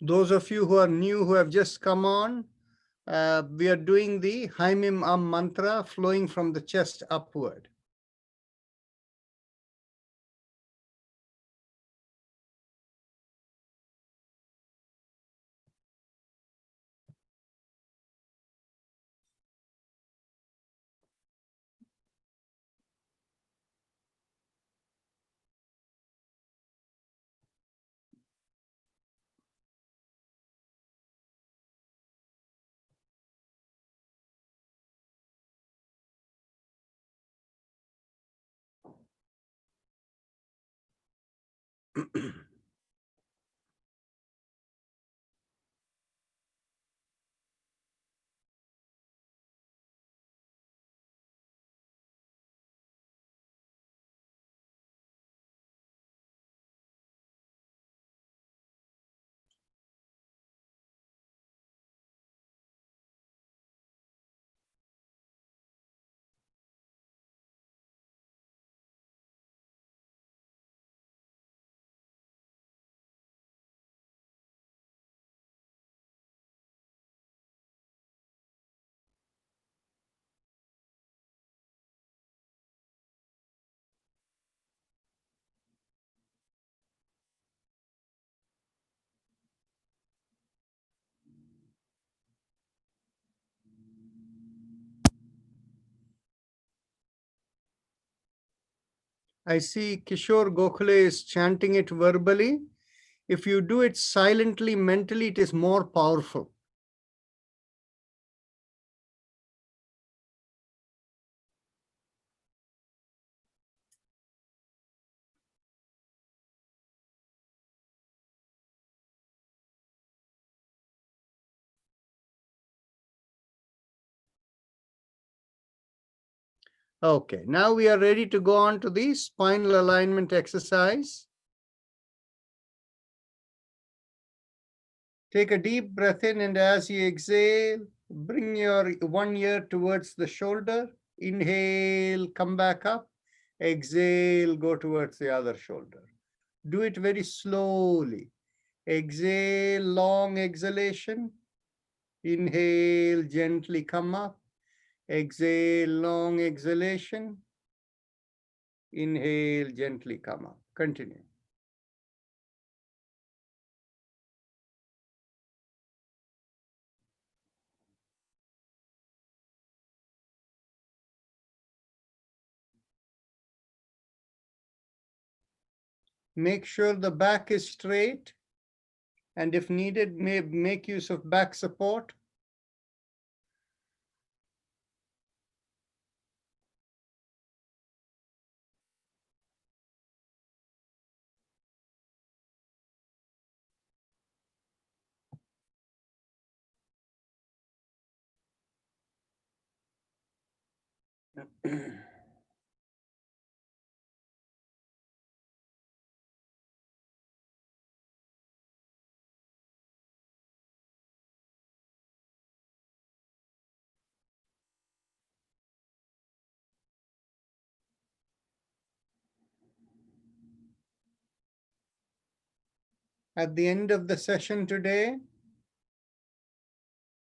Those of you who are new, who have just come on, we are doing the Haimim Am mantra flowing from the chest upward. I see Kishore Gokhale is chanting it verbally. If you do it silently, mentally, it is more powerful. Okay, now we are ready to go on to the spinal alignment exercise. Take a deep breath in, and as you exhale, bring your one ear towards the shoulder. Inhale, come back up. Exhale, go towards the other shoulder. Do it very slowly. Exhale, long exhalation. Inhale, gently come up. Exhale, long exhalation. Inhale, gently come up. Continue. Make sure the back is straight, and if needed, make use of back support. At the end of the session today,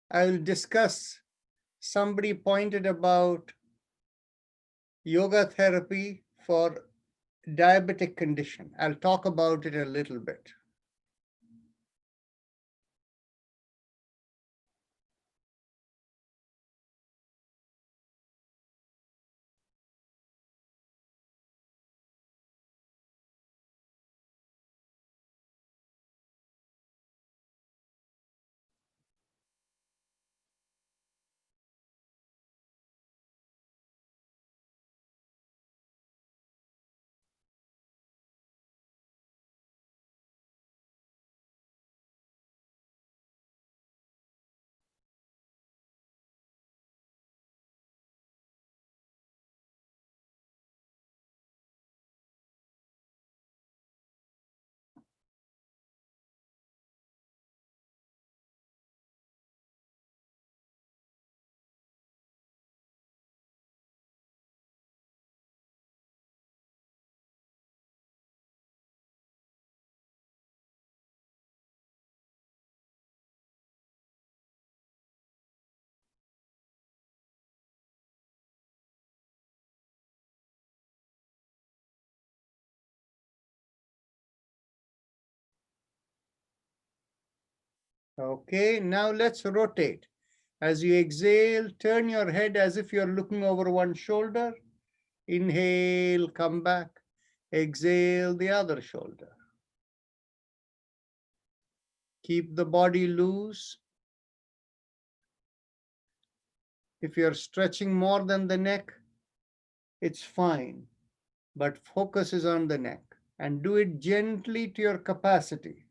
I will discuss, somebody pointed about yoga therapy for diabetic condition. I'll talk about it a little bit. Okay, now let's rotate. As you exhale, turn your head as if you're looking over one shoulder. Inhale, come back. Exhale, the other shoulder. Keep the body loose. If you're stretching more than the neck, it's fine, but focus is on the neck and do it gently to your capacity.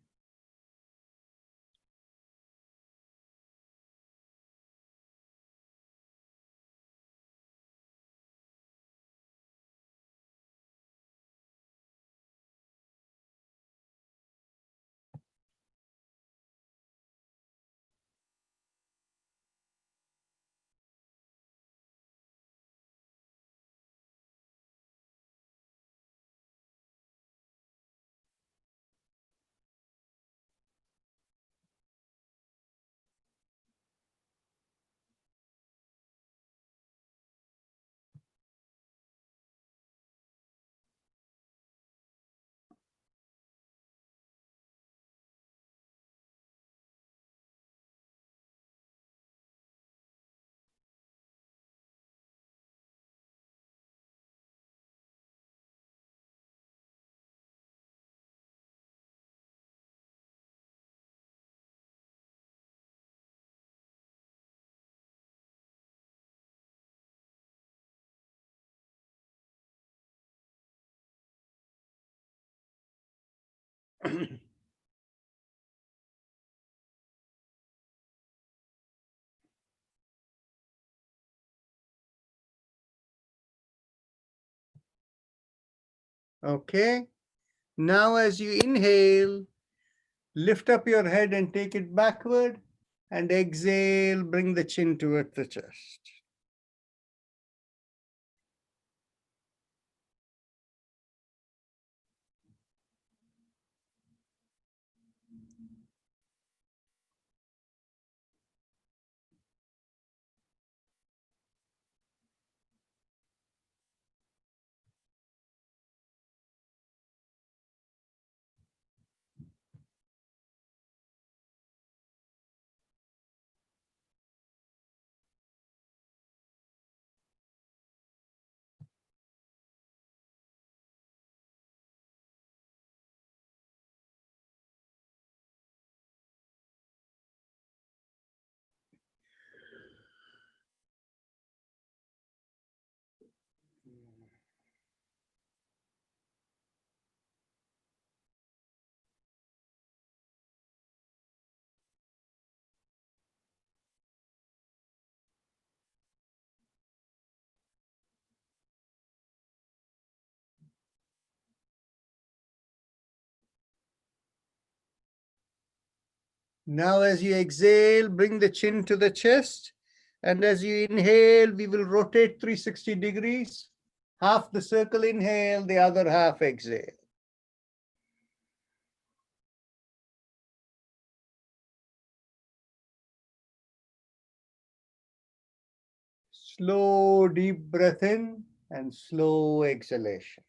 Okay, now as you inhale, lift up your head and take it backward, and exhale, bring the chin towards the chest. Now as you exhale, bring the chin to the chest. And as you inhale, we will rotate 360 degrees. Half the circle inhale, the other half exhale. Slow, deep breath in and slow exhalation.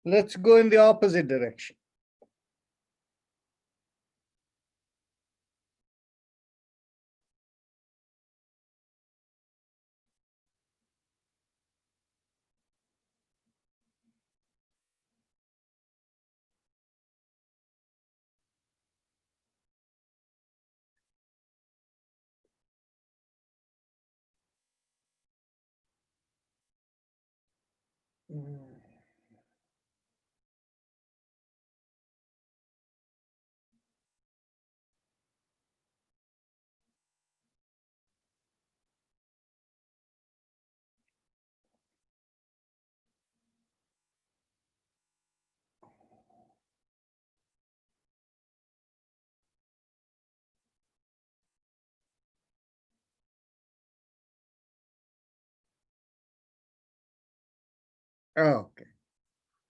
Let's go in the opposite direction. Okay,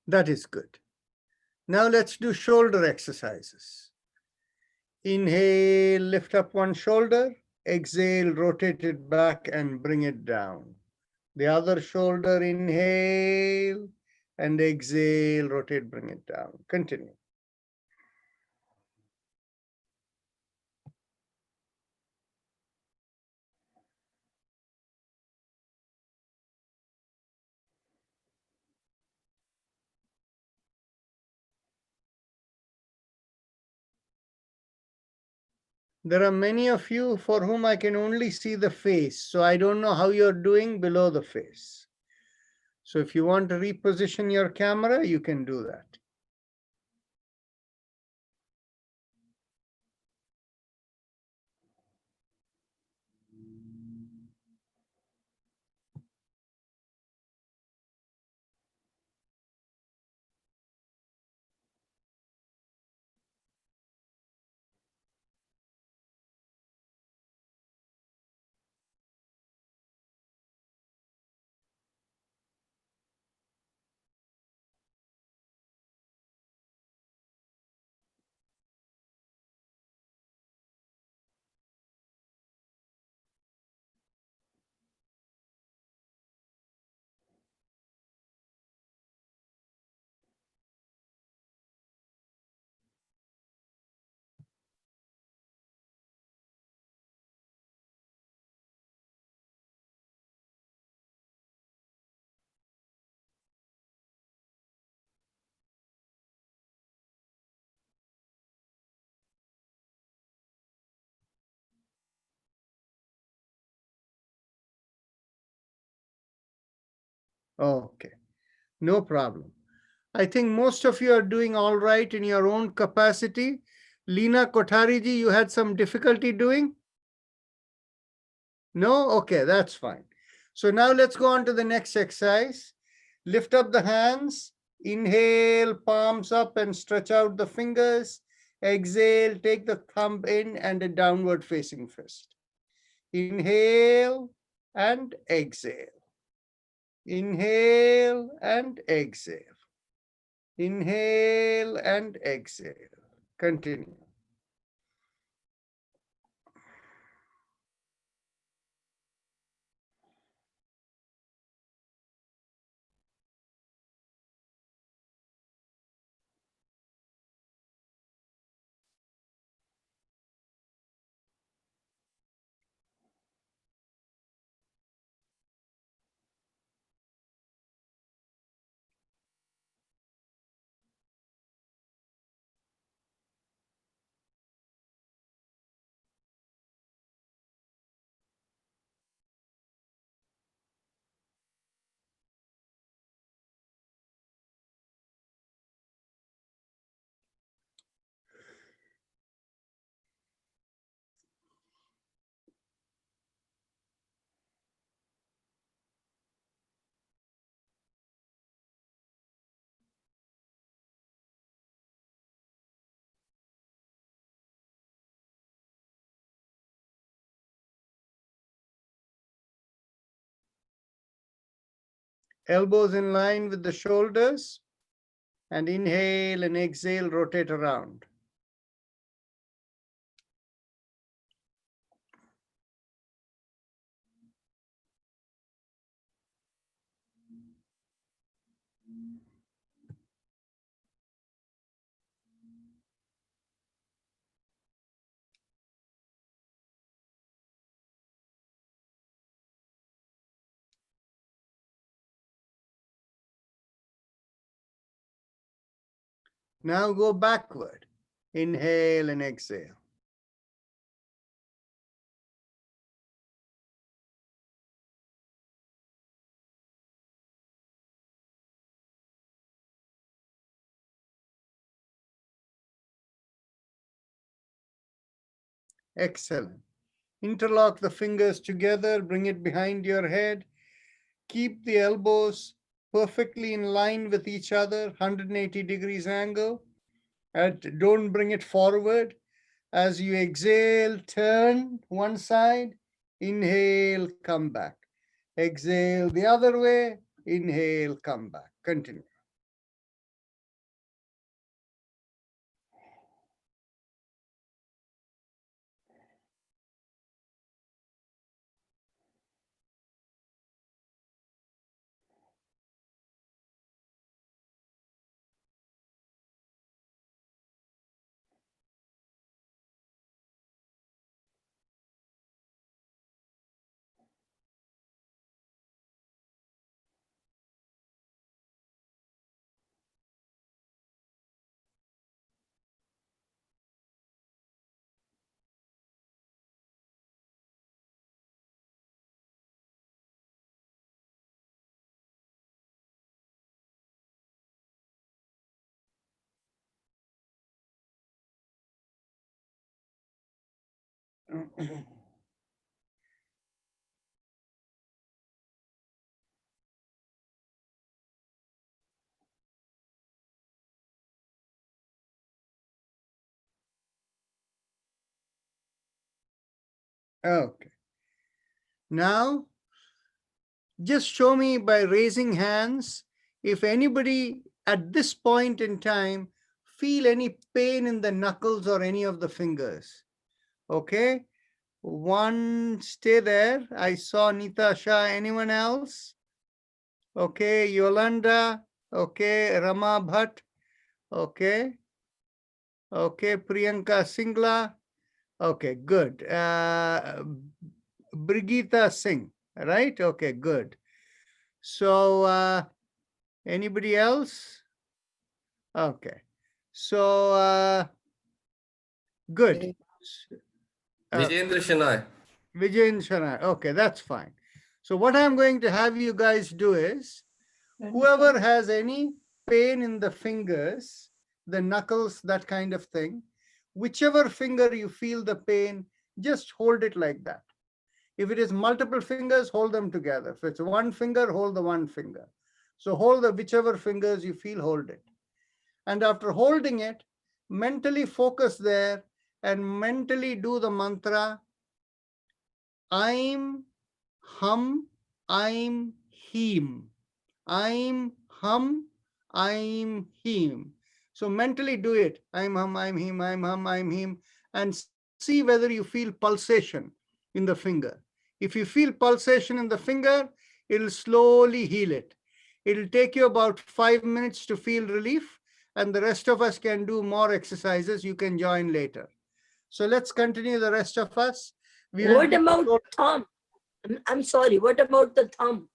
that is good. Now let's do shoulder exercises. Inhale, lift up one shoulder. Exhale, rotate it back and bring it down. The other shoulder, inhale and exhale, rotate, bring it down. Continue. There are many of you for whom I can only see the face, so I don't know how you're doing below the face. So if you want to reposition your camera, you can do that. Okay, no problem. I think most of you are doing all right in your own capacity. Lina Kothariji, you had some difficulty doing? No? Okay, that's fine. So now let's go on to the next exercise. Lift up the hands. Inhale, palms up and stretch out the fingers. Exhale, take the thumb in and a downward facing fist. Inhale and exhale. Inhale and exhale. Inhale and exhale. Continue. Elbows in line with the shoulders. And inhale and exhale, rotate around. Now go backward. Inhale and exhale. Excellent. Interlock the fingers together, bring it behind your head. Keep the elbows perfectly in line with each other, 180 degrees angle. And don't bring it forward. As you exhale, turn one side. Inhale, come back. Exhale the other way. Inhale, come back. Continue. Okay. Now, just show me by raising hands if anybody at this point in time feel any pain in the knuckles or any of the fingers. Okay. One, stay there. I saw Nita Shah. Anyone else? Okay. Yolanda. Okay. Rama Bhatt. Okay. Okay. Priyanka Singla. Okay. Good. Brigitte Singh. Right? Okay. Good. So, anybody else? Okay. So, good. Vijayendra Shanai. Vijay Shanai. Okay, that's fine. So what I'm going to have you guys do is, whoever has any pain in the fingers, the knuckles, that kind of thing, whichever finger you feel the pain, just hold it like that. If it is multiple fingers, hold them together. If it's one finger, hold the one finger. So hold the whichever fingers you feel, hold it. And after holding it, mentally focus there and mentally do the mantra, I'm, hum, I'm, him. I'm, hum, I'm, him. So mentally do it. I'm, hum, I'm, him, I'm, hum, I'm, him. And see whether you feel pulsation in the finger. If you feel pulsation in the finger, it'll slowly heal it. It'll take you about 5 minutes to feel relief, and the rest of us can do more exercises. You can join later. So let's continue, the rest of us. What about thumb? I'm sorry, what about the thumb?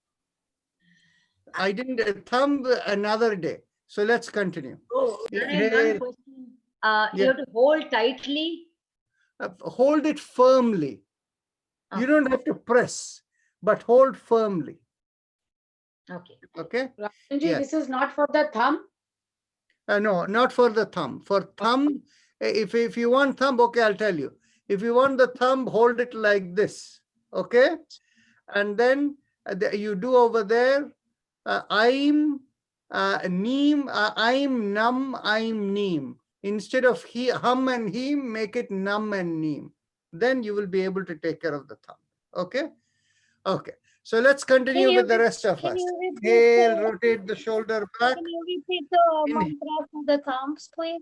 I didn't thumb another day. So let's continue. Oh, Inhale. Question. Yeah. You have to hold tightly. Hold it firmly. You Okay. don't have to press, but hold firmly. Okay. Okay. Rajanji, Yes. this is not for the thumb. No, not for the thumb. For thumb, if you want thumb, okay, I'll tell you. If you want the thumb, hold it like this. Okay. And then you do over there. I'm neem. I'm num. I'm neem. Instead of hum and him, make it num and neem. Then you will be able to take care of the thumb. Okay. Okay. So let's continue with the rest of us. Inhale, rotate the shoulder back. Can you repeat the Inhale. mantra for the thumbs, please?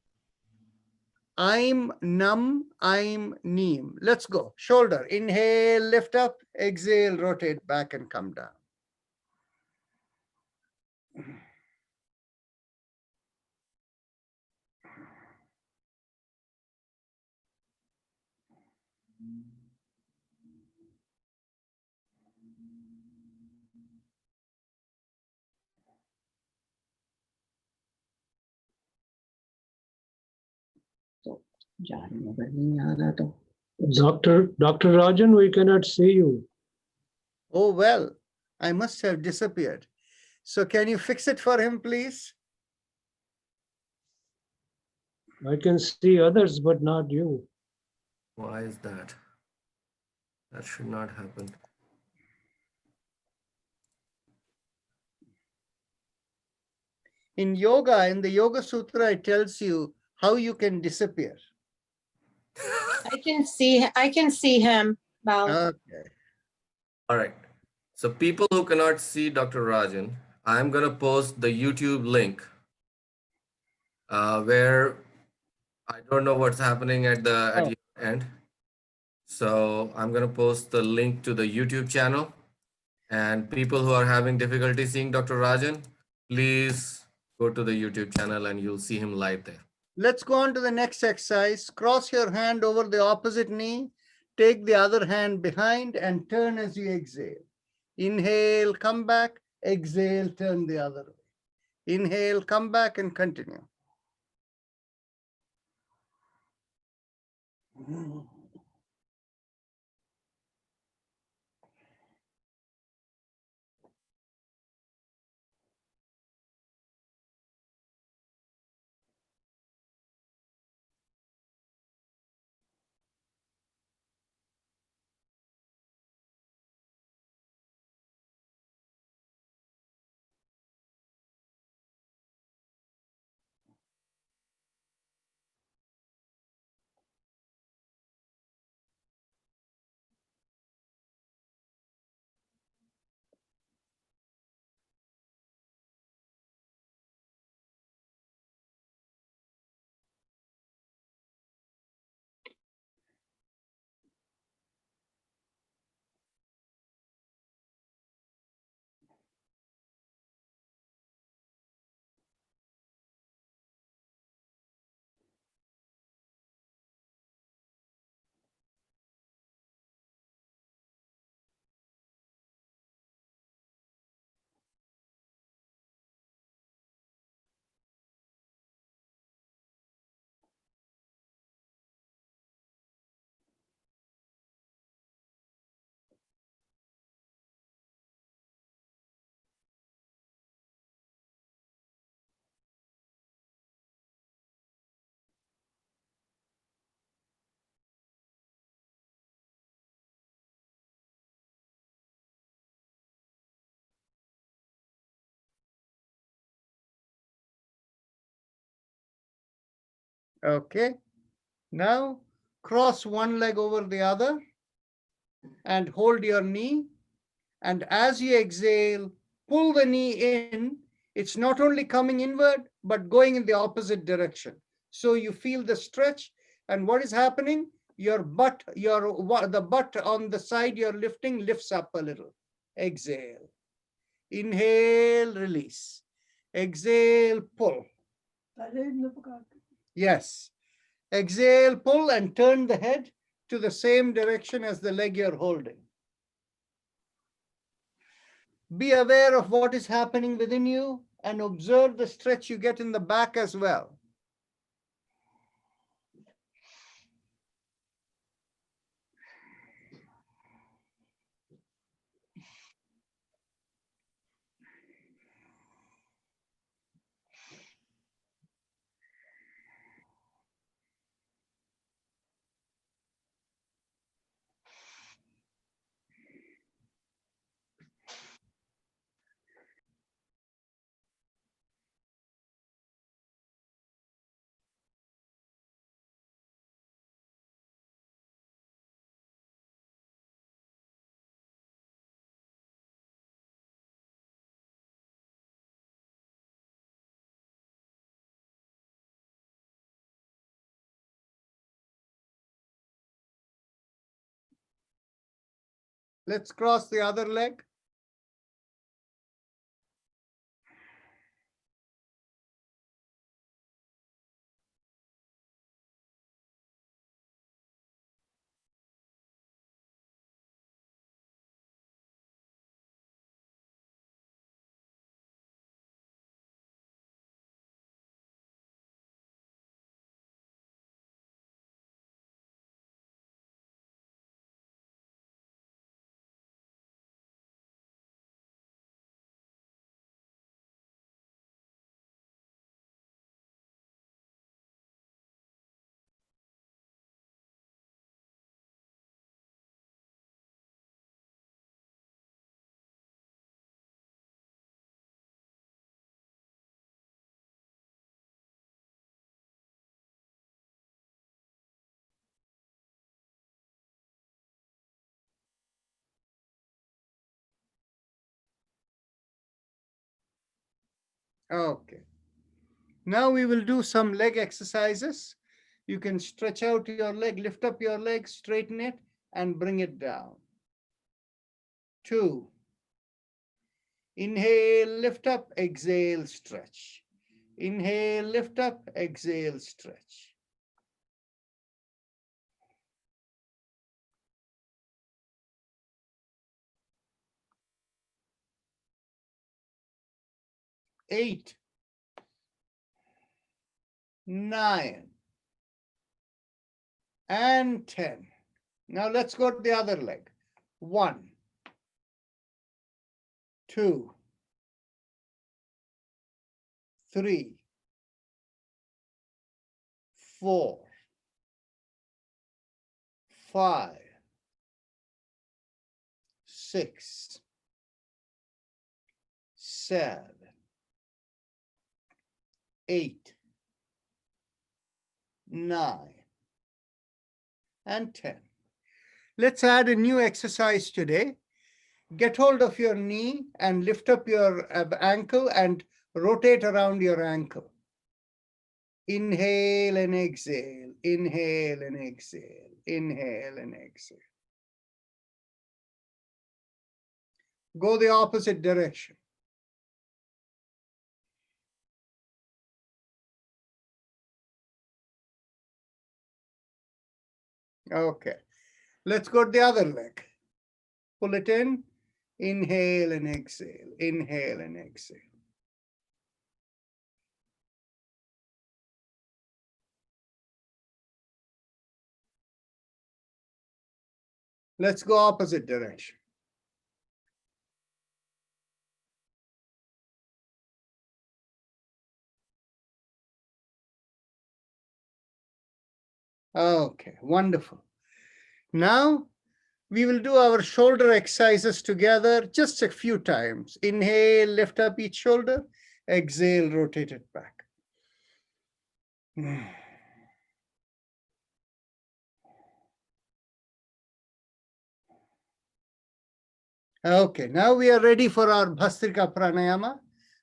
I'm num, I'm neem. Let's go. Shoulder. Inhale, lift up. Exhale, rotate back and come down. Dr. Rajan, we cannot see you. Oh, well, I must have disappeared. So can you fix it for him, please? I can see others, but not you. Why is that? That should not happen. In yoga, in the Yoga Sutra, it tells you how you can disappear. I can see him, Bal. Okay. All right. So people who cannot see Dr. Rajan, I'm gonna post the YouTube link where I don't know what's happening at Oh. your end. So I'm gonna post the link to the YouTube channel, and people who are having difficulty seeing Dr. Rajan, please go to the YouTube channel and you'll see him live there. Let's go on to the next exercise. Cross your hand over the opposite knee. Take the other hand behind and turn as you exhale. Inhale, come back. Exhale, turn the other way. Inhale, come back and continue. Okay. Now cross one leg over the other and hold your knee. And as you exhale, pull the knee in. It's not only coming inward, but going in the opposite direction. So you feel the stretch. And what is happening? Your butt, the butt on the side you're lifting lifts up a little. Exhale. Inhale, release. Exhale, pull. Yes. Exhale, pull, and turn the head to the same direction as the leg you're holding. Be aware of what is happening within you and observe the stretch you get in the back as well. Let's cross the other leg. Okay. Now we will do some leg exercises. You can stretch out your leg, lift up your leg, straighten it, and bring it down. 2. Inhale, lift up, exhale, stretch. Inhale, lift up, exhale, stretch. 8, 9, and 10. Now let's go to the other leg. 1, 2, 3, 4, 5, 6, 7, 8, 9, and 10. Let's add a new exercise today. Get hold of your knee and lift up your ankle and rotate around your ankle. Inhale and exhale, inhale and exhale, inhale and exhale. Go the opposite direction. Okay, let's go to the other leg. Pull it in, inhale and exhale, inhale and exhale. Let's go opposite direction. Okay, wonderful. Now we will do our shoulder exercises together just a few times. Inhale, lift up each shoulder. Exhale, rotate it back. Okay, now we are ready for our Bhastrika Pranayama.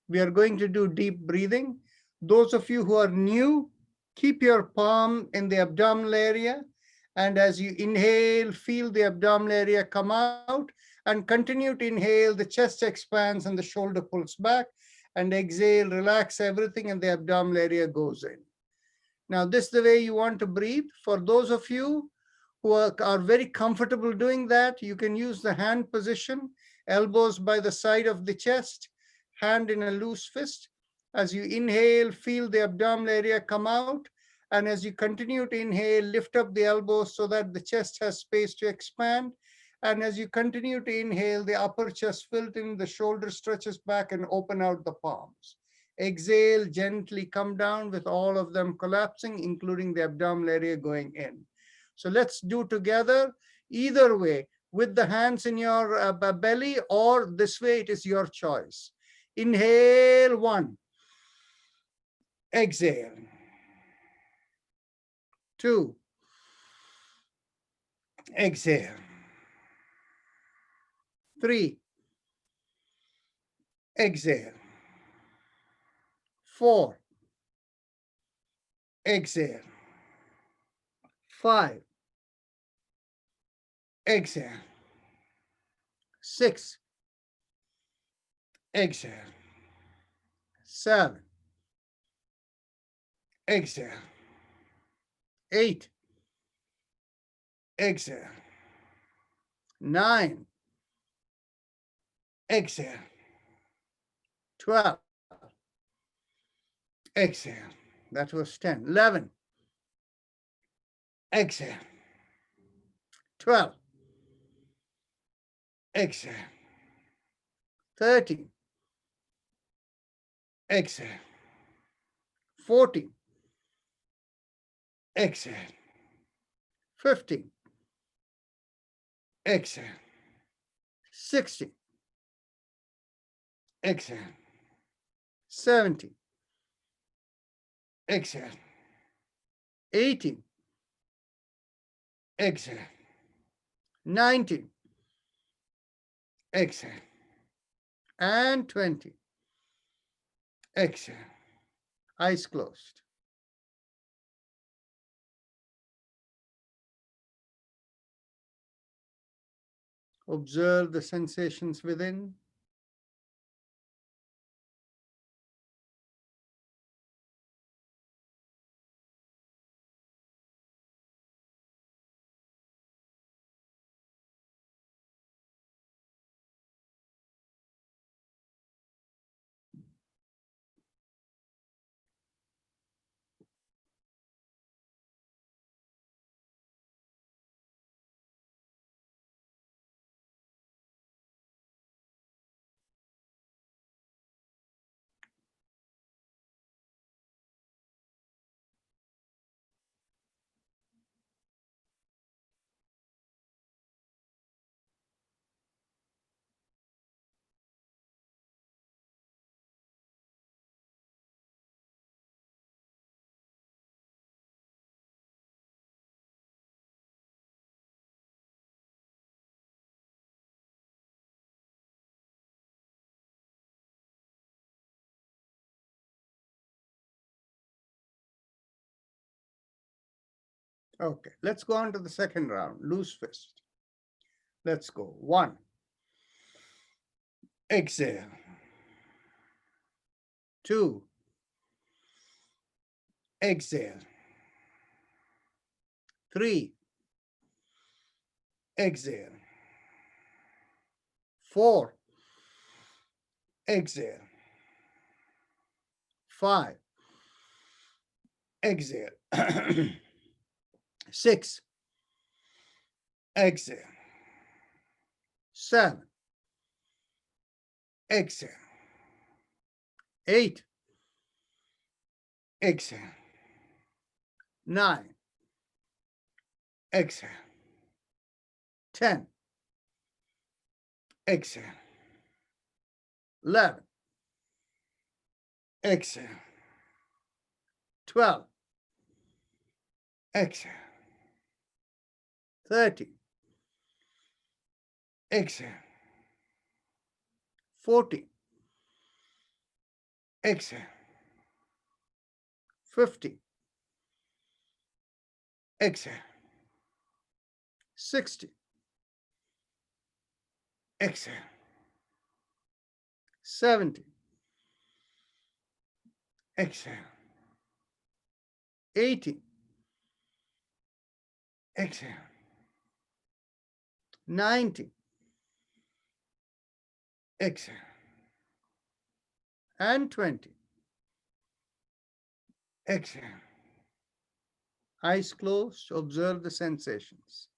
We are going to do deep breathing. Those of you who are new, keep your palm in the abdominal area. And as you inhale, feel the abdominal area come out and continue to inhale, the chest expands and the shoulder pulls back. And exhale, relax everything and the abdominal area goes in. Now, this is the way you want to breathe. For those of you who are very comfortable doing that, you can use the hand position, elbows by the side of the chest, hand in a loose fist. As you inhale, feel the abdominal area come out. And as you continue to inhale, lift up the elbows so that the chest has space to expand. And as you continue to inhale, the upper chest fills in, the shoulder stretches back and open out the palms. Exhale, gently come down with all of them collapsing, including the abdominal area going in. So let's do together, either way, with the hands in your belly or this way, it is your choice. Inhale, 1. Exhale. 2. Exhale. 3. Exhale. 4. Exhale. 5. Exhale. 6. Exhale. 7. Exhale. 8. Exhale. 9. Exhale. 12. Exhale. That was 10. 11. Exhale. 12. Exhale. 13. Exhale. 14. Exhale. 15. Exhale. 16. Exhale. 17. Exhale. 18. Exhale. 19. Exhale. And 20. Exhale. Eyes closed. Observe the sensations within. Okay, let's go on to the second round. Loose fist. Let's go. 1. Exhale. 2. Exhale. 3. Exhale. 4. Exhale. 5. Exhale. 6. Exhale. 7. Exhale. 8. Exhale. 9. Exhale. 10. Exhale. 11. Exhale. 12. Exhale. 13. Exhale. 14. Exhale. 15. Exhale. 60. Exhale. 70. Exhale. 80. Exhale. 90. Exhale. And 20. Exhale. Eyes closed. Observe the sensations.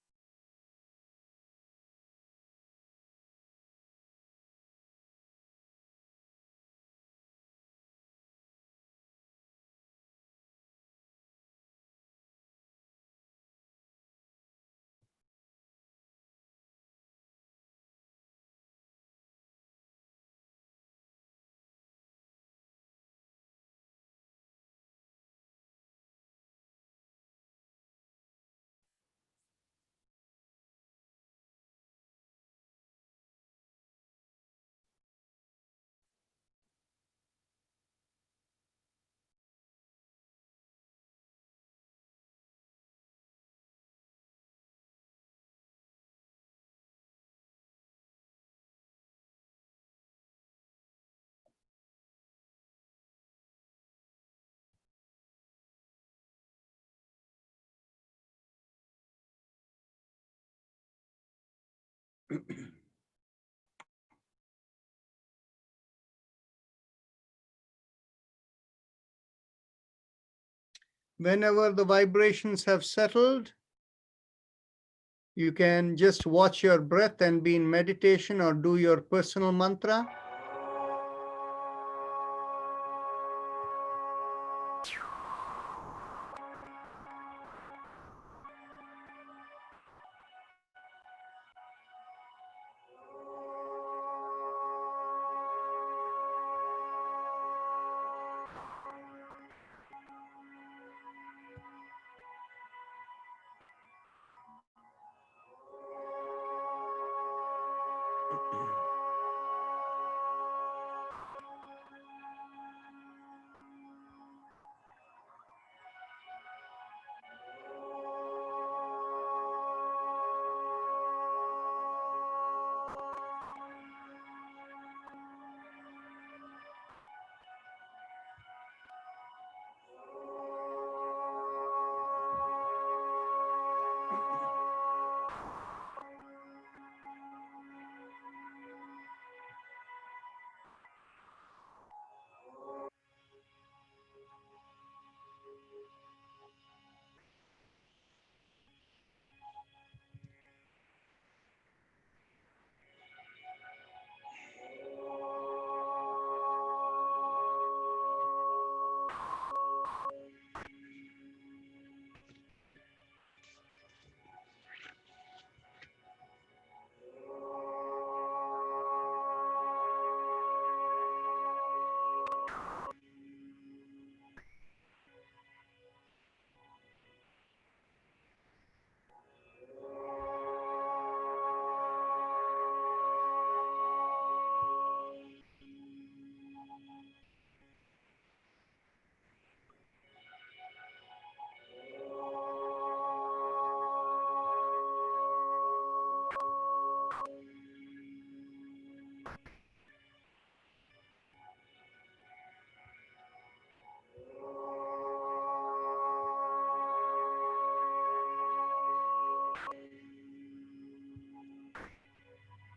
Whenever the vibrations have settled, you can just watch your breath and be in meditation or do your personal mantra.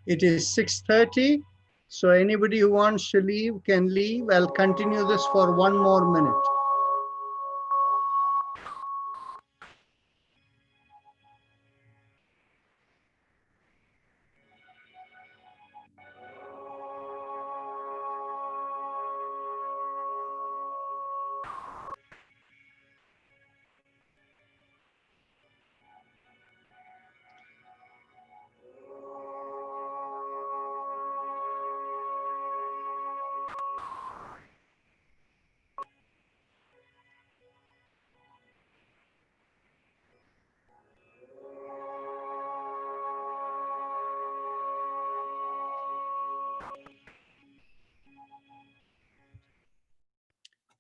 It is 6:30. So anybody who wants to leave can leave. I'll continue this for 1 more minute.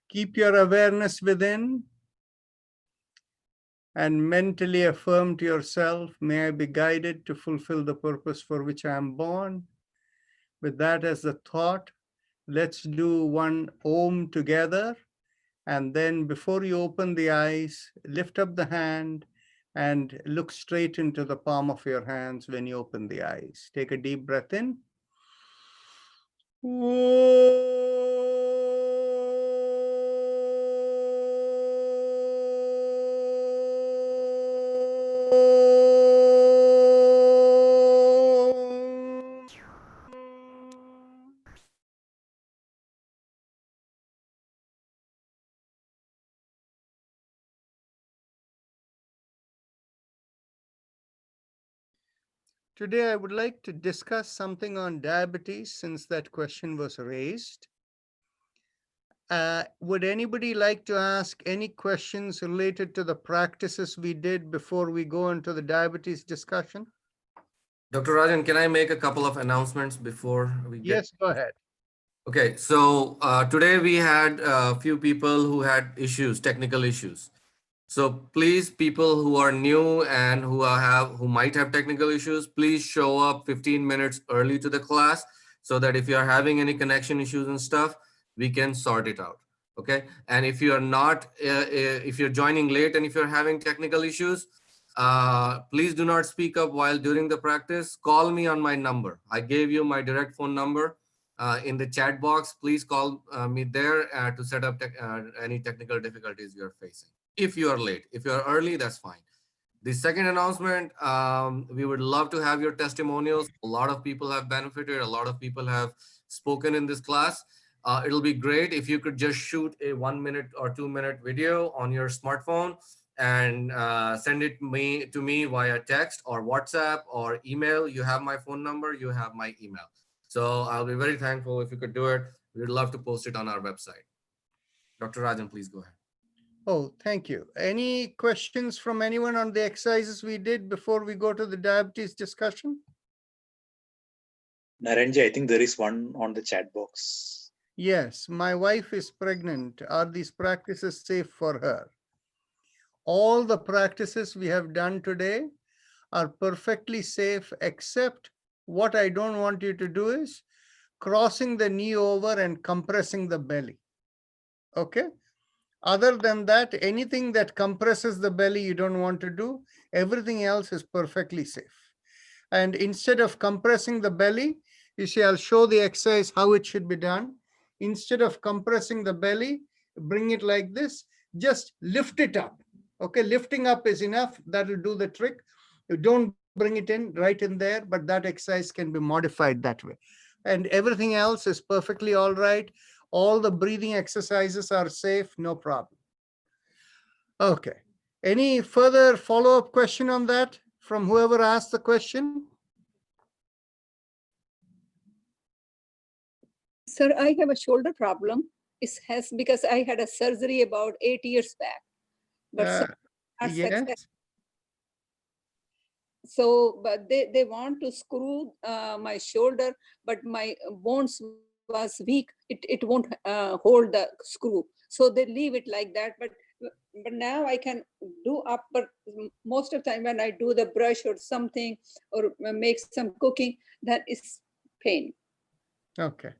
Keep your awareness within and mentally affirm to yourself, may I be guided to fulfill the purpose for which I am born. With that as the thought, let's do one Om together. And then before you open the eyes, lift up the hand and look straight into the palm of your hands when you open the eyes. Take a deep breath in. Today, I would like to discuss something on diabetes since that question was raised. Would anybody like to ask any questions related to the practices we did before we go into the diabetes discussion? Dr. Rajan, can I make a couple of announcements before we get? Yes, go ahead. Okay, so today we had a few people who had issues, technical issues. So please, people who are new and who might have technical issues, please show up 15 minutes early to the class so that if you are having any connection issues and stuff, we can sort it out. Okay, and if you are not, if you're joining late and if you're having technical issues, please do not speak up while during the practice. Call me on my number. I gave you my direct phone number in the chat box. Please call me there to set up any technical difficulties you're facing. If you are late, if you are early, that's fine. The second announcement, we would love to have your testimonials. A lot of people have benefited. A lot of people have spoken in this class. It'll be great if you could just shoot a 1 minute or 2 minute video on your smartphone and send it to me via text or WhatsApp or email. You have my phone number, you have my email. So I'll be very thankful if you could do it. We'd love to post it on our website. Dr. Rajan, please go ahead. Oh, thank you. Any questions from anyone on the exercises we did before we go to the diabetes discussion? Narenji, I think there is one on the chat box. Yes, my wife is pregnant. Are these practices safe for her? All the practices we have done today are perfectly safe, except what I don't want you to do is crossing the knee over and compressing the belly. Okay? Other than that, anything that compresses the belly, you don't want to do. Everything else is perfectly safe. And instead of compressing the belly, you see, I'll show the exercise how it should be done. Instead of compressing the belly, bring it like this, just lift it up. Okay, lifting up is enough. That will do the trick. You don't bring it in right in there, but that exercise can be modified that way. And everything else is perfectly all right. All the breathing exercises are safe, no problem. Okay. Any further follow-up question on that from whoever asked the question? Sir, I have a shoulder problem. It has because I had a surgery about 8 years back. But Yes. So, but they want to screw my shoulder, but my bones was weak. It won't hold the screw. So they leave it like that. But now I can do up, but most of the time when I do the brush or something or make some cooking, that is pain. Okay.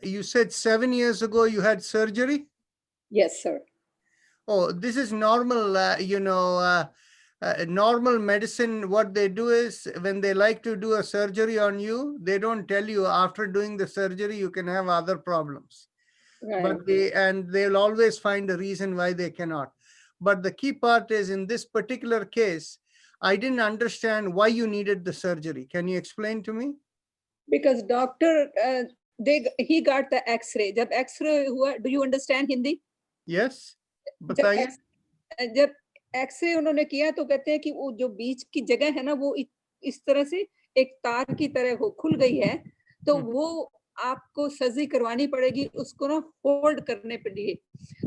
You said 7 years ago you had surgery? Yes, sir. Oh, this is normal, Normal medicine, what they do is when they like to do a surgery on you, they don't tell you after doing the surgery, you can have other problems. Right. But they'll always find a reason why they cannot. But the key part is in this particular case, I didn't understand why you needed the surgery. Can you explain to me? Because doctor, he got the X-ray. जब X-ray हुआ, do you understand Hindi? Yes. जब बताइए. जब x ray उन्होंने किया तो कहते हैं कि वो जो बीच की जगह है ना वो इस तरह से एक तार की तरह हो खुल गई है, तो वो आपको सर्जरी करवानी पड़ेगी उसको ना होल्ड करने के लिए।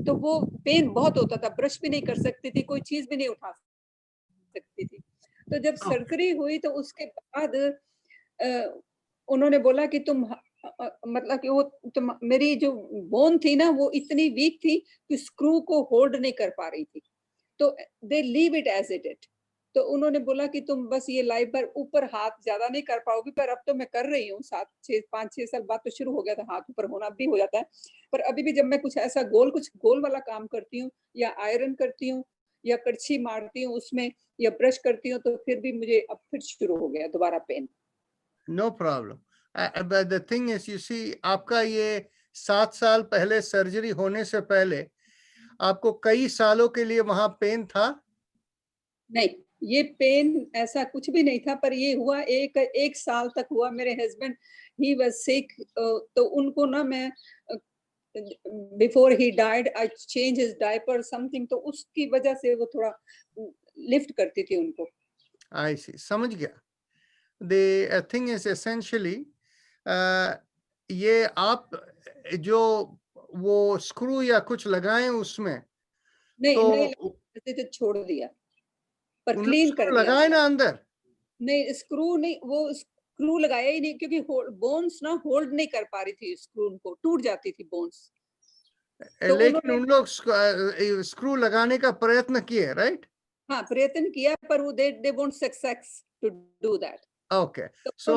तो वो पेन बहुत होता था, ब्रश भी नहीं कर सकती थी, कोई चीज भी नहीं उठा सकती थी। तो जब सर्जरी हुई तो उसके बाद उन्होंने बोला कि तुम मतलब कि वो मेरी जो बोन थी ना वो इतनी वीक थी कि स्क्रू को होल्ड नहीं कर पा रही थी, तो they leave it as it it. तो उन्होंने बोला कि तुम बस ये लाइफ भर ऊपर हाथ ज्यादा नहीं कर पाओगी, पर अब तो मैं कर रही हूँ, 5-6 साल बाद तो शुरू हो गया था हाथ ऊपर होना, भी हो जाता है, पर अभी भी जब मैं कुछ ऐसा कुछ गोल वाला काम करती हूँ या आयरन करती हूँ या कड़छी मारती हूँ उसमें या ब्रश करती हूँ तो फिर भी मुझे अब फिर शुरू हो गया दोबारा pen. No problem. But the thing is, you see, आपका ये 7 साल पहले सर्जरी होने से पहले आपको कई सालों के लिए वहां पेन था? नहीं, ये पेन ऐसा कुछ भी नहीं था, पर ये हुआ एक साल तक हुआ। मेरे हस्बैंड ही वाज सिक, तो उनको ना मैं before he died I change his diaper something, तो उसकी वजह से वो थोड़ा लिफ्ट करती थी उनको। I see. समझ गया. The thing is essentially ये आप जो वो स्क्रू या कुछ लगाए उसमें नहीं तो नहीं ऐसे तो छोड़ दिया, पर उन क्लीन कर स्क्रू दिया। लगाए ना अंदर? नहीं स्क्रू नहीं, वो स्क्रू लगाया ही नहीं क्योंकि बोन्स ना होल्ड नहीं कर पा रही थी, स्क्रू को टूट जाती थी बोन्स। तो लेकिन उन लोग स्क्रू लगाने का प्रयत्न किए, राइट? हाँ प्रयत्न किया, पर वो they won't success to do that. Okay, तो सो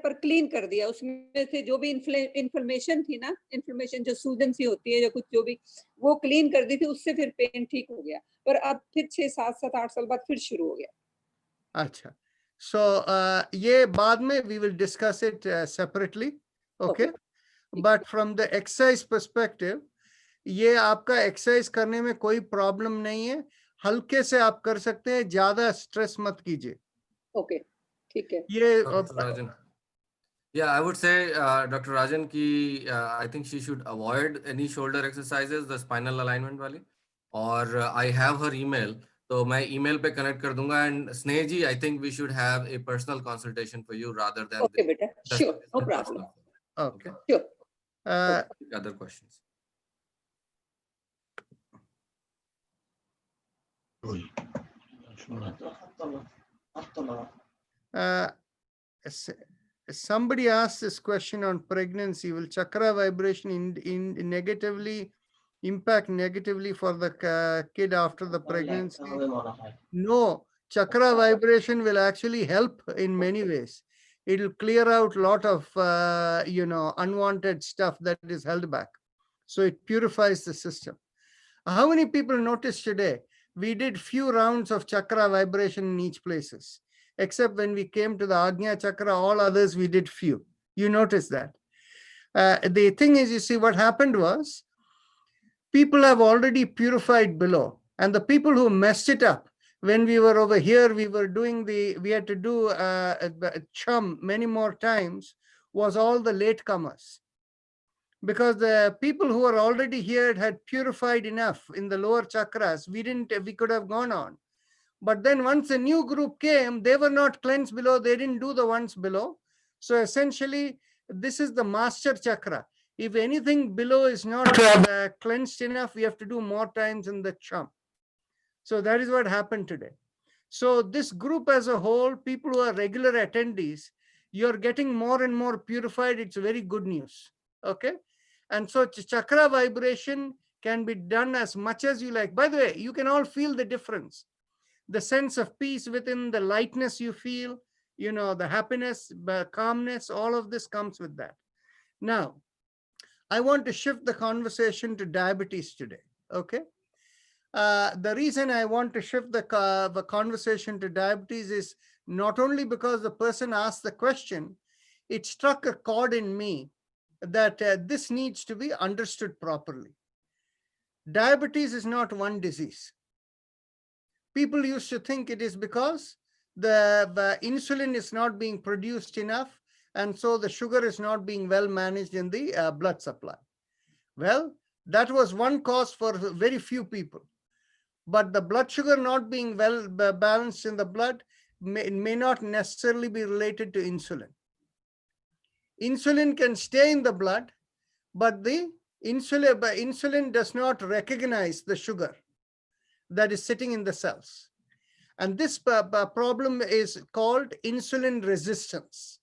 पर क्लीन कर दिया। उसमें से जो भी इन्फ्लेमेशन थी ना, इन्फ्लेमेशन जो सूजन सी होती है या कुछ जो भी, वो क्लीन कर दी थी, उससे फिर पेन ठीक हो गया। पर अब फिर 6-7-8 साल बाद फिर शुरू हो गया। अच्छा, सो ये बाद में we will discuss it separately, okay? But from the exercise perspective, ये आपका एक्सरसाइज करने में कोई प्रॉब्लम नहीं है, हल्के से आप कर सकते हैं, ज्यादा स्ट्रेस मत कीजिए। ओके, ठीक है। ये Dr. Rajan. Yeah, I would say, Dr. Rajan, ki, I think she should avoid any shoulder exercises, the spinal alignment wali. Or I have her email, तो मैं email पे connect कर दूंगा. And Sneha ji, I think we should have a personal consultation for you rather than okay बेटा, sure, no problem. Okay, sure. Other questions. Somebody asked this question on pregnancy. Will chakra vibration impact negatively for the kid after the pregnancy? No, chakra vibration will actually help in many ways. It will clear out a lot of unwanted stuff that is held back. So it purifies the system. How many people noticed today? We did few rounds of chakra vibration in each places, except when we came to the Agnya chakra, all others we did few. You notice that. The thing is, you see, what happened was people have already purified below, and the people who messed it up, when we were over here, we had to do chum many more times, was all the latecomers. Because the people who were already here had purified enough in the lower chakras, we could have gone on. But then once a new group came, they were not cleansed below, they didn't do the ones below. So essentially, this is the master chakra. If anything below is not cleansed enough, we have to do more times in the chum. So that is what happened today. So this group as a whole, people who are regular attendees, you're getting more and more purified. It's very good news, okay? And so chakra vibration can be done as much as you like. By the way, you can all feel the difference. The sense of peace within, the lightness you feel, the happiness, the calmness, all of this comes with that. Now, I want to shift the conversation to diabetes today, okay? The reason I want to shift the conversation to diabetes is not only because the person asked the question, it struck a chord in me that this needs to be understood properly. Diabetes is not one disease. People used to think it is because the insulin is not being produced enough, and so the sugar is not being well managed in the blood supply. Well, that was one cause for very few people. But the blood sugar not being well balanced in the blood may not necessarily be related to insulin. Insulin can stay in the blood, but the insulin does not recognize the sugar that is sitting in the cells. And this problem is called insulin resistance.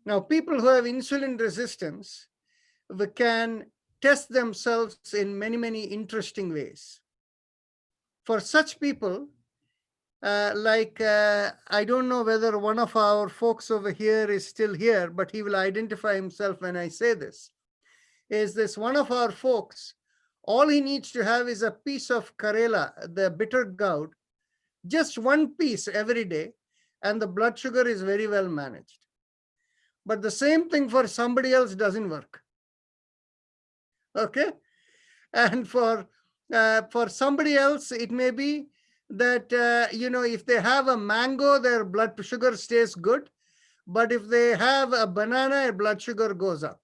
Now, people who have insulin resistance can test themselves in many, many interesting ways. For such people, I don't know whether one of our folks over here is still here, but he will identify himself when I say this, is this one of our folks, all he needs to have is a piece of Karela, the bitter gourd, just one piece every day, and the blood sugar is very well managed. But the same thing for somebody else doesn't work. Okay? And for somebody else, it may be that, if they have a mango, their blood sugar stays good. But if they have a banana, their blood sugar goes up.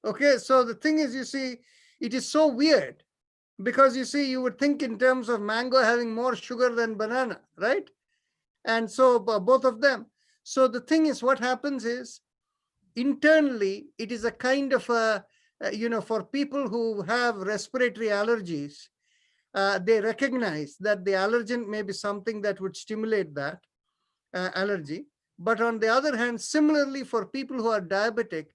Okay, so the thing is, you see, it is so weird because you see, you would think in terms of mango having more sugar than banana, right? And so both of them. So the thing is, what happens is internally, it is a kind of a, for people who have respiratory allergies, they recognize that the allergen may be something that would stimulate that allergy. But on the other hand, similarly for people who are diabetic,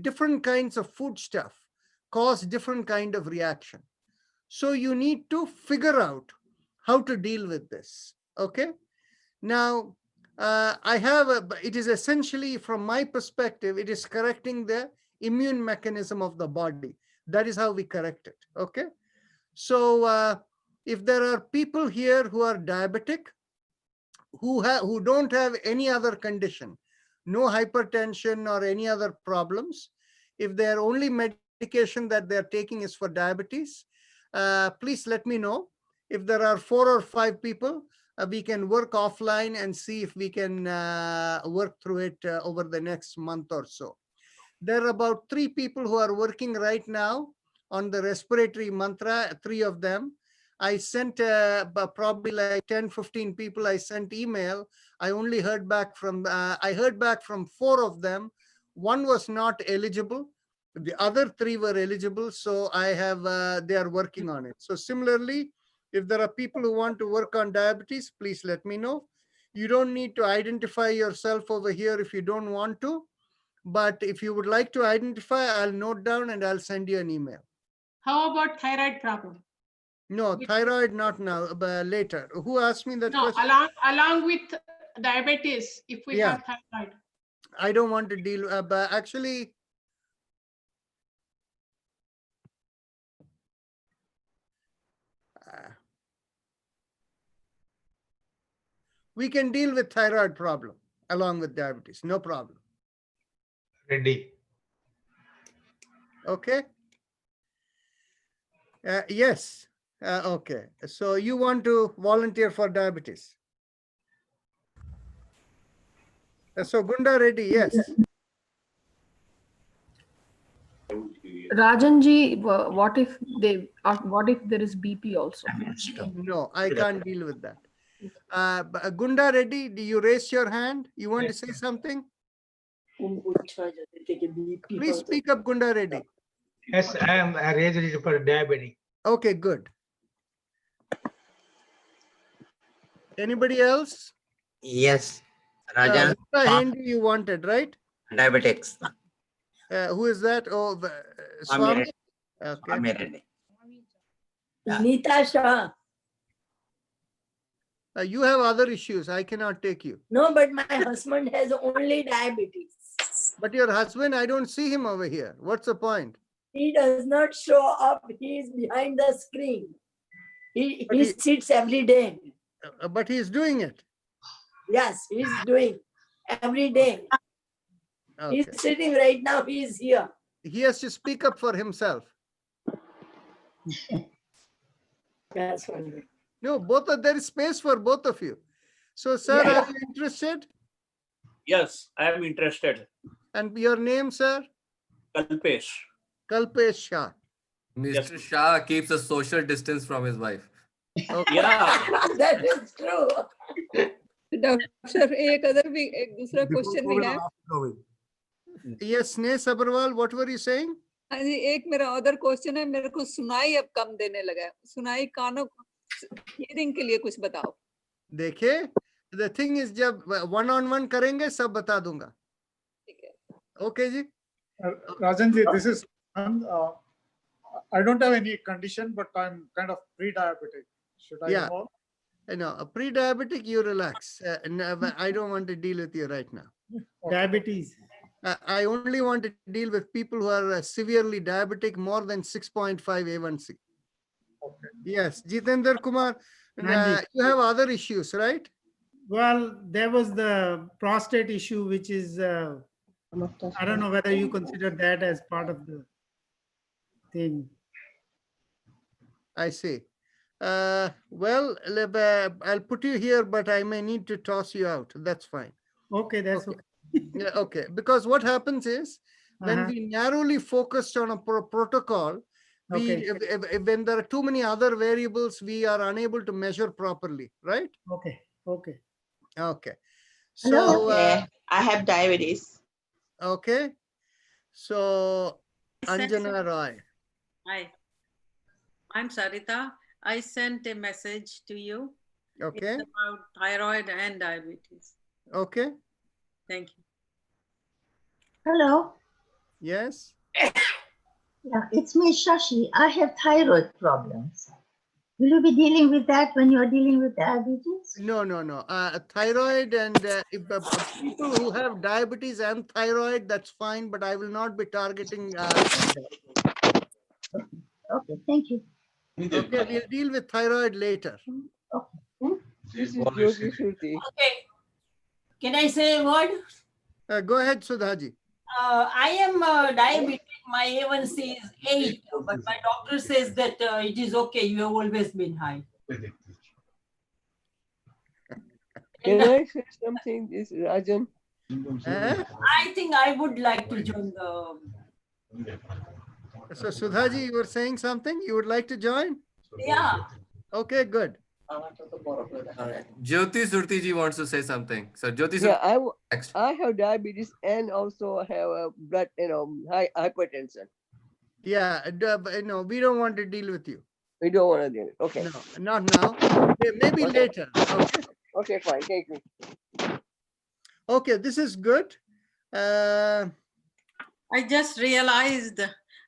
different kinds of food stuff cause different kind of reaction. So you need to figure out how to deal with this. Okay. Now, it is essentially, from my perspective, it is correcting the immune mechanism of the body. That is how we correct it. Okay. So if there are people here who are diabetic, who don't have any other condition, no hypertension or any other problems, if their only medication that they're taking is for diabetes, please let me know. If there are 4 or 5 people, we can work offline and see if we can work through it over the next month or so. There are about 3 people who are working right now on the respiratory mantra, 3 of them. I sent probably like 10, 15 people. I sent email. I only heard back from, I heard back from 4 of them. 1 was not eligible. The other 3 were eligible. So I have, they are working on it. So similarly, if there are people who want to work on diabetes, please let me know. You don't need to identify yourself over here if you don't want to. But if you would like to identify, I'll note down and I'll send you an email. How about thyroid problem? No, thyroid, not now, but later. Who asked me that No, question? along with diabetes, if we Yeah. have thyroid. I don't want to deal, but actually, we can deal with thyroid problem along with diabetes, no problem. Ready. Okay. Yes. Okay. So you want to volunteer for diabetes? So Gunda Reddy, yes. Rajanji, what if there is BP also? No, I can't deal with that. Gunda Reddy, do you raise your hand? You want to say something? Please speak up, Gunda Reddy. Yes, I am raised for diabetic. Okay, good. Anybody else? Yes, Rajan. Gupta Hindi you wanted, right? Diabetics. Who is that? Oh, Swami. Swami. Okay. Swami Reddy. Nita Shah. You have other issues. I cannot take you. No, but my husband has only diabetes. But your husband, I don't see him over here. What's the point? He does not show up. He is behind the screen. He But he- sits every day. But he is doing it. Yes, he's doing every day. Okay. He's sitting right now. He is here. He has to speak up for himself. That's funny. No, there is space for both of you. So, sir, Yeah. are you interested? Yes, I am interested. And your name, sir? Kalpesh. Kalpesh Shah. Mr. Shah keeps a social distance from his wife. Okay. Yeah. That is true. Doctor एक other भी एक दूसरा question भी है Yes, Sneha Sabharwal, what were you saying? हाँ जी एक मेरा other question है मेरे को सुनाई अब कम देने लगा है सुनाई कानों हियरिंग के लिए कुछ बताओ देखिए, the thing is जब one on one करेंगे सब बता दूंगा. ठीक है Okay ji. Rajan ji, this is, I don't have any condition, but I'm kind of pre-diabetic. Should I Yeah. know? No, a pre-diabetic, you relax. I don't want to deal with you right now. Diabetes. I only want to deal with people who are severely diabetic, more than 6.5 A1C. Okay. Yes, Jitendra Kumar, Mandy. you have other issues, right? Well, there was the prostate issue, which is, I don't know whether you consider that as part of the thing. I see. Well, I'll put you here, but I may need to toss you out. That's fine. Okay, that's Okay. Yeah, okay. Because what happens is when Uh-huh. we narrowly focused on a protocol, Okay. when there are too many other variables, we are unable to measure properly, right? Okay, okay. Okay. Hello. So, I have diabetes. okay. So, Sent Anjana Roy. Hi. I'm Sarita. I sent a message to you. Okay. It's about thyroid and diabetes. Okay. Thank you. Hello. Yes. Yeah, it's me, Shashi. I have thyroid problems. Will you be dealing with that when you're dealing with diabetes? No, no, no. Thyroid and if, people who have diabetes and thyroid, that's fine, but I will not be targeting. Okay, thank you. Okay, we'll deal with thyroid later. This is Yogi Shruti. Okay. Can I say a word? Go ahead, Sudhaji. I am diabetic. My A1C is 8, but my doctor says that it is okay. You have always been high. Can I say something, this Rajan? I think I would like to join the. So, Sudhaji, you were saying something? You would like to join? Yeah. Okay, good. Jyoti Surti ji wants to say something. So, Jyoti Yeah, Surti, next. I have diabetes and also have a blood, hypertension. Yeah, no, we don't want to deal with you. We don't want to do it. Okay. No, not now. Maybe Okay. later. Okay. Okay, fine. Thank you. Okay, this is good. I just realized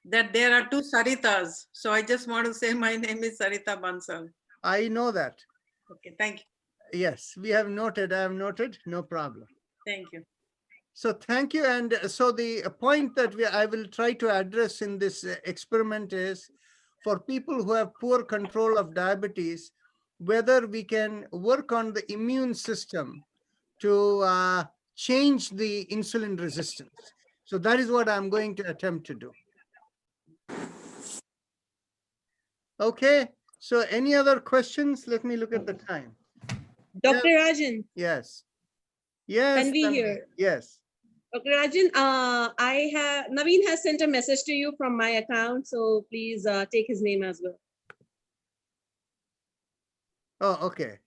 that there are two Saritas. So I just want to say my name is Sarita Bansal. I know that. Okay, thank you. Yes, we have noted. I have noted. No problem. Thank you. So thank you. And so the point that I will try to address in this experiment is for people who have poor control of diabetes, whether we can work on the immune system to change the insulin resistance. So that is what I'm going to attempt to do. Okay. So any other questions? Let me look at the time. Dr. Rajan, Yes. Yes. Tanvi Tanvi. here. Yes. Dr. Rajan, Naveen has sent a message to you from my account, so please take his name as well. Oh, okay.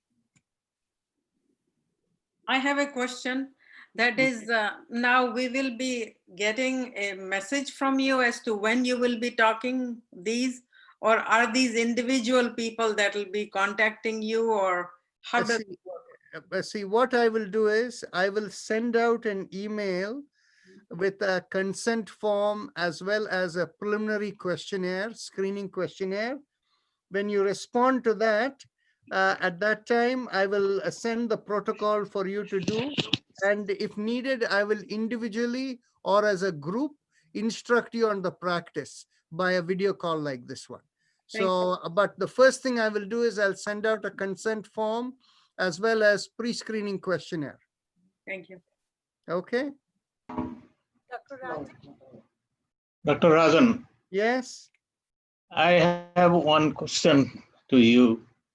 I have a question. That is, now we will be getting a message from you as to when you will be talking these, or are these individual people that will be contacting you, or how does it work? See, what I will do is I will send out an email with a consent form as well as a preliminary questionnaire, screening questionnaire. When you respond to that, at that time, I will send the protocol for you to do. And if needed, I will individually or as a group instruct you on the practice by a video call like this one. Thank So, but the first thing I will do is I'll send out a consent form as well as pre-screening questionnaire. Thank you. Okay? Dr. Rajan. Dr. Rajan, Yes? I have one question to you.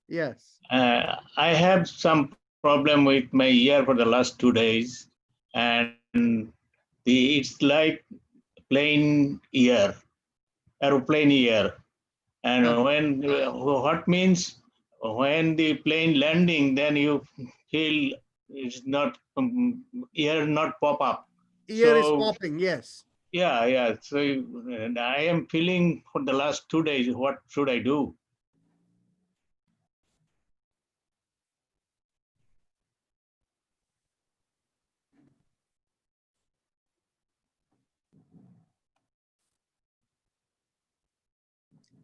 Yes. I have some problem with my ear for the last 2 days, and it's like plane ear, aeroplane ear. And when what means when the plane landing, then you feel it's not ear not pop up. Ear is So- popping, yes. Yeah. So and I am feeling for the last 2 days. What should I do?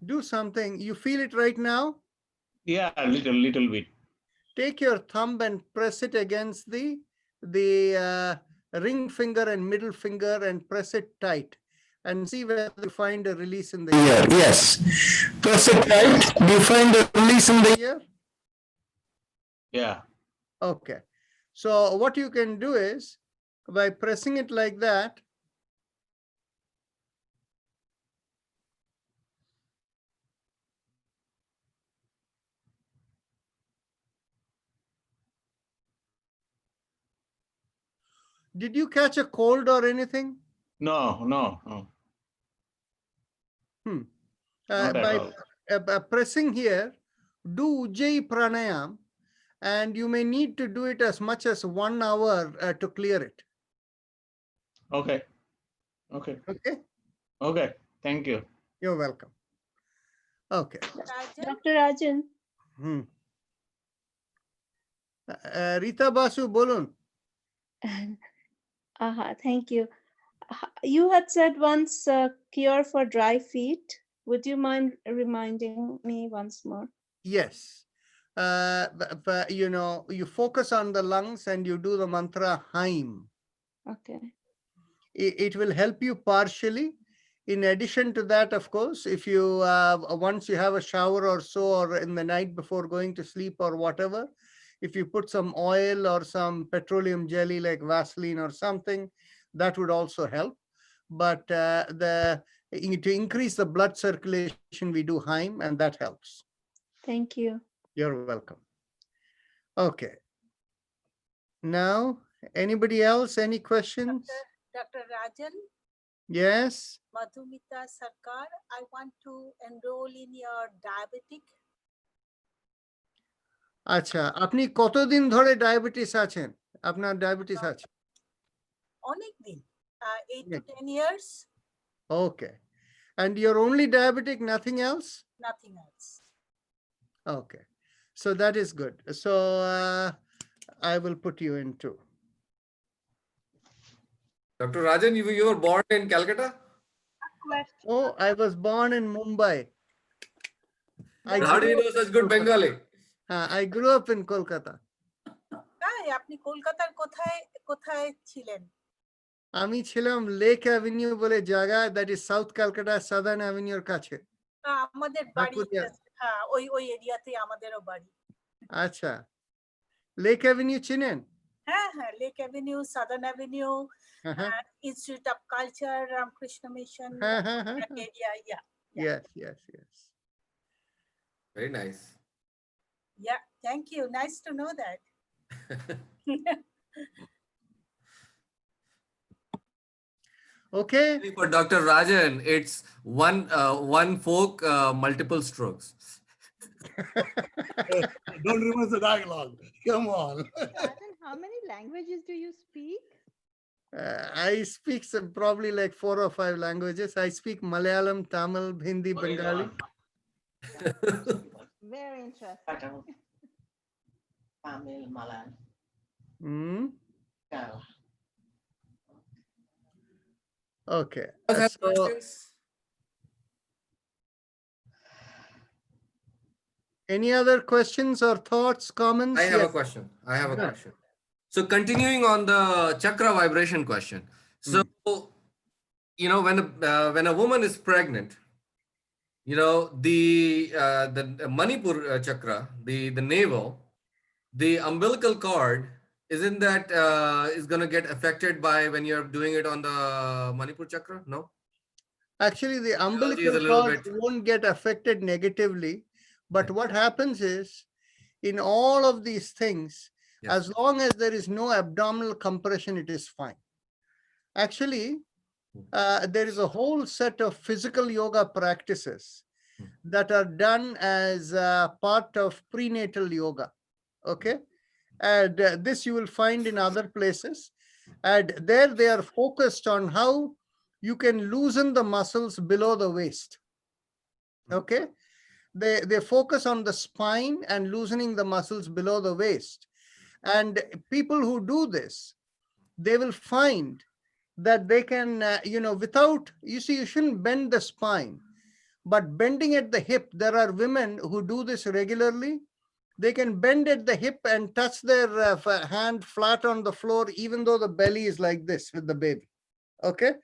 Do something. You feel it right now? Yeah, a little bit. Take your thumb and press it against the ring finger and middle finger and press it tight and see whether you find a release in the ear. Yes. Press it tight. Do you find a release in the ear? Yeah. Okay. So what you can do is by pressing it like that, did you catch a cold or anything? No. Not at By all. pressing here, do Ujjayi Pranayam, and you may need to do it as much as 1 hour to clear it. Okay. Okay? Okay. Thank you. You're welcome. Okay. Dr. Rajan, Rita Basu, bolun. thank you. You had said once cure for dry feet. Would you mind reminding me once more? Yes. You know, you focus on the lungs and you do the mantra Haim. Okay. It will help you partially. In addition to that, of course, if you once you have a shower or so, or in the night before going to sleep or whatever, if you put some oil or some petroleum jelly like Vaseline or something, that would also help. But to increase the blood circulation, we do Haim, and that helps. Thank you. You're welcome. Okay. Now, anybody else? Any questions? Dr. Rajan, Yes. Madhumita Sarkar, I want to enroll in your diabetic. আচ্ছা, আপনি কতদিন ধরে diabetes আছেন? আপনার diabetes আছে? অনেক দিন, 8 to 10 years. Okay. And you're only diabetic, nothing else? Nothing else. Okay. So that is good. So I will put you into. Dr. Rajan, you were born in Calcutta? Oh, I was born in Mumbai. How do you know such good Bengali? I grew up in Kolkata. তাই আপনি কলকাতার কোথায় ছিলেন? আমি ছিলাম lake Avenue বলে জায়গা, that is south Calcutta, southern অ্যাভিনিউর কাছে। আমাদের বাড়ি, হ্যাঁ, ওই এরিয়াতে আমাদেরও বাড়ি। আচ্ছা, লেক অ্যাভিনিউ চিনেন? হ্যাঁ, lake avenue, southern avenue, institute of culture, Ramakrishna mission area. Yes. Very nice. Yeah, thank you. Nice to know that. Okay. For Dr. Rajan, it's one fork, multiple strokes. Don't reverse the dialogue. Come on. Rajan, how many languages do you speak? I speak probably like 4 or 5 languages. I speak Malayalam, Tamil, Hindi, Bengali. Very interesting. Tamil, Malayalam. Okay. So, any other questions or thoughts, comments? I have Yes. a question. So continuing on the chakra vibration question. So you know, when a woman is pregnant, you know, the Manipur chakra, the navel, the umbilical cord, isn't that is going to get affected by when you're doing it on the Manipur chakra? No? Actually, the Physiology is a umbilical little cord bit. won't get affected negatively, but what happens is, in all of these things, Yes. as long as there is no abdominal compression, it is fine. Actually, there is a whole set of physical yoga practices that are done as part of prenatal yoga. Okay. And this you will find in other places. And there they are focused on how you can loosen the muscles below the waist. Okay. They focus on the spine and loosening the muscles below the waist. And people who do this, they will find that they can, you know, without, you see, you shouldn't bend the spine, but bending at the hip, there are women who do this regularly. They can bend at the hip and touch their hand flat on the floor, even though the belly is like this with the baby. Okay.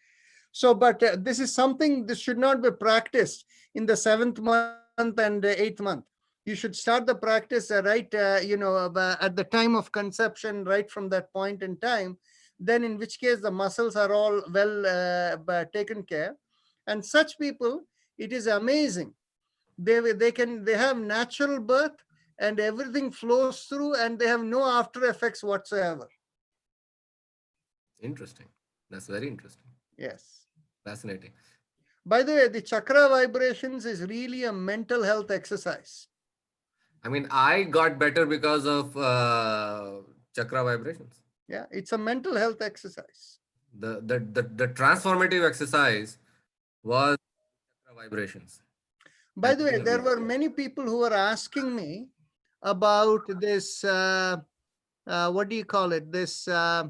So, but this is something, this should not be practiced in the 7th month and 8th month. You should start the practice right, you know, at the time of conception, right from that point in time. Then in which case the muscles are all well taken care. And such people, it is amazing. They have natural birth and everything flows through and they have no after effects whatsoever. Interesting. That's very interesting. Yes. Fascinating. By the way, the chakra vibrations is really a mental health exercise. I mean, I got better because of chakra vibrations. Yeah, it's a mental health exercise. The transformative exercise was chakra vibrations. By the way, there were many people who were asking me about this, what do you call it? This, the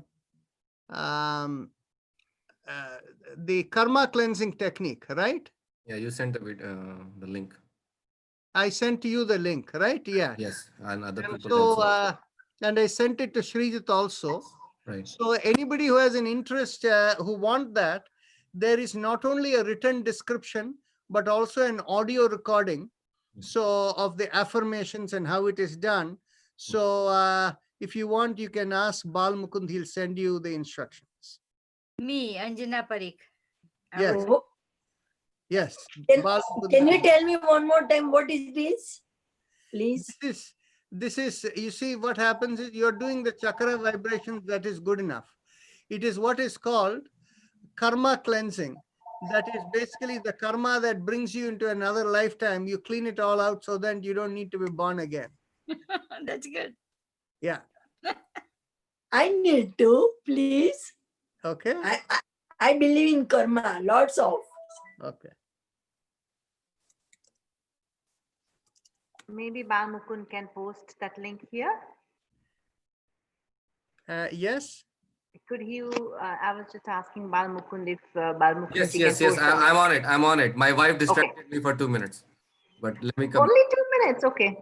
karma cleansing technique, right? Yeah, you sent the link. I sent you the link, right? Yeah. Yes, and other people So, also. and I sent it to Srijit also. Right. So anybody who has an interest, who want that, there is not only a written description, but also an audio recording. So of the affirmations and how it is done. So if you want, you can ask Bal Mukund, he'll send you the instructions. Me, Anjana Parikh. Yes. Yes. Can you tell me one more time what is this, please? This is, you see, what happens is you're doing the chakra vibrations, that is good enough. It is what is called karma cleansing. That is basically the karma that brings you into another lifetime. You clean it all out so that you don't need to be born again. That's good. Yeah. I need to, please. Okay. I believe in karma, lots of. Okay. Maybe Bal Mukund can post that link here. Yes. Could you, I was just asking Bal Mukund if Bal Mukund Yes, can yes. post the I'm link. on it. My wife distracted me for 2 minutes, but let me come. Only 2 minutes, okay.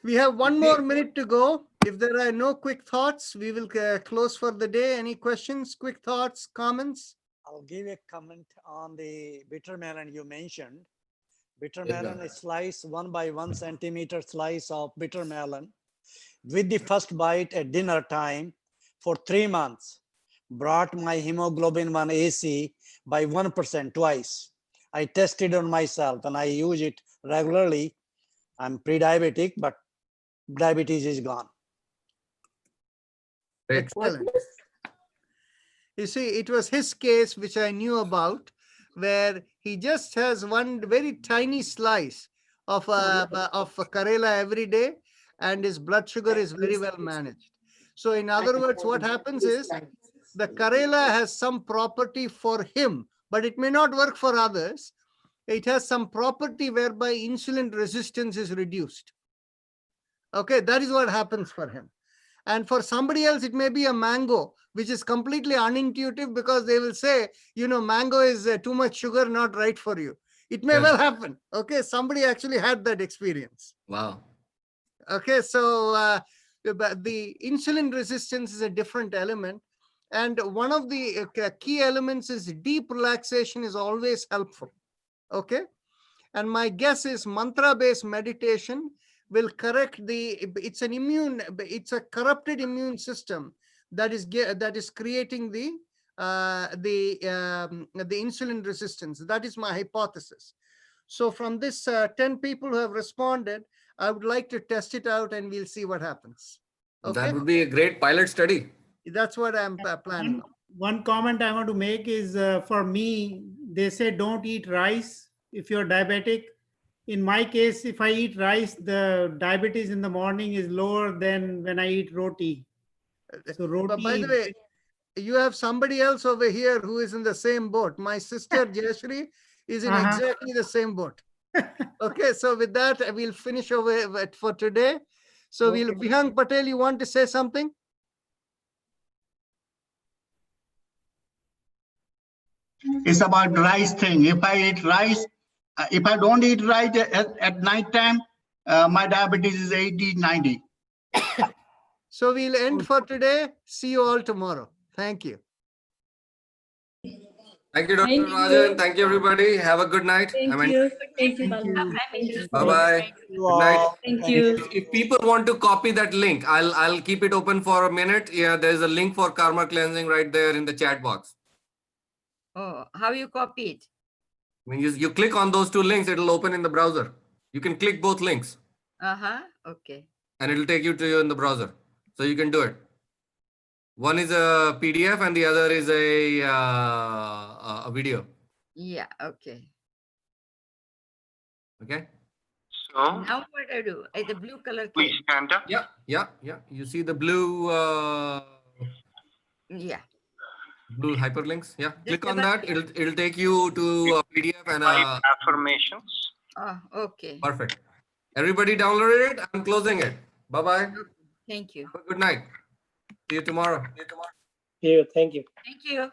We have 1 more minute to go. If there are no quick thoughts, we will close for the day. Any questions, quick thoughts, comments? I'll give a comment on the bitter melon you mentioned. Bitter melon is slice 1 by 1 centimeter slice of bitter melon with the first bite at dinner time for 3 months. Brought my hemoglobin 1 AC by 1% twice. I tested on myself and I use it regularly. I'm pre-diabetic, but diabetes is gone. Excellent. You see, it was his case, which I knew about, where he just has one very tiny slice of Karela every day, and his blood sugar is very well managed. So in other words, what happens is the Karela has some property for him, but it may not work for others. It has some property whereby insulin resistance is reduced. Okay, that is what happens for him. And for somebody else, it may be a mango, which is completely unintuitive because they will say, you know, mango is too much sugar, not right for you. It may well happen. Okay, somebody actually had that experience. Wow. Okay, so the insulin resistance is a different element. And one of the key elements is deep relaxation is always helpful. Okay. And my guess is mantra-based meditation will correct it's a corrupted immune system that is creating the insulin resistance. That is my hypothesis. So from this 10 people who have responded, I would like to test it out and we'll see what happens. Okay. That would be a great pilot study. That's what I'm planning. One comment I want to make is for me, they say don't eat rice if you're diabetic. In my case, if I eat rice, the diabetes in the morning is lower than when I eat roti. So roti. But by the way, you have somebody else over here who is in the same boat. My sister Jayashri is in exactly the same boat. Okay, so with that, we'll finish over for today. So Okay. Bihang Patel, you want to say something? It's about rice thing. If I eat rice, if I don't eat rice at night time, my diabetes is 80, 90. So we'll end for today. See you all tomorrow. Thank you. Thank you, Dr. Thank you. Rajan. Thank you, everybody. Have a good night. Thank you. Thank you. Bye-bye. Good night. Thank you. If people want to copy that link, I'll keep it open for a minute. Yeah, there's a link for karma cleansing right there in the chat box. Oh, how you copy it? When you click on those two links, it'll open in the browser. You can click both links Okay. and it'll take you to you in the browser. So you can do it. One is a PDF and the other is a video. Yeah, okay. Okay. So now what I do? The blue color We key. stand up. Yeah. You see the blue Yeah. blue hyperlinks. Yeah. Click on about- that. It'll take you to a PDF and a affirmations. Oh, okay. perfect. Everybody downloaded it. I'm closing it. Bye-bye. Thank you. Good night. See you tomorrow. Yeah, thank you. Thank you.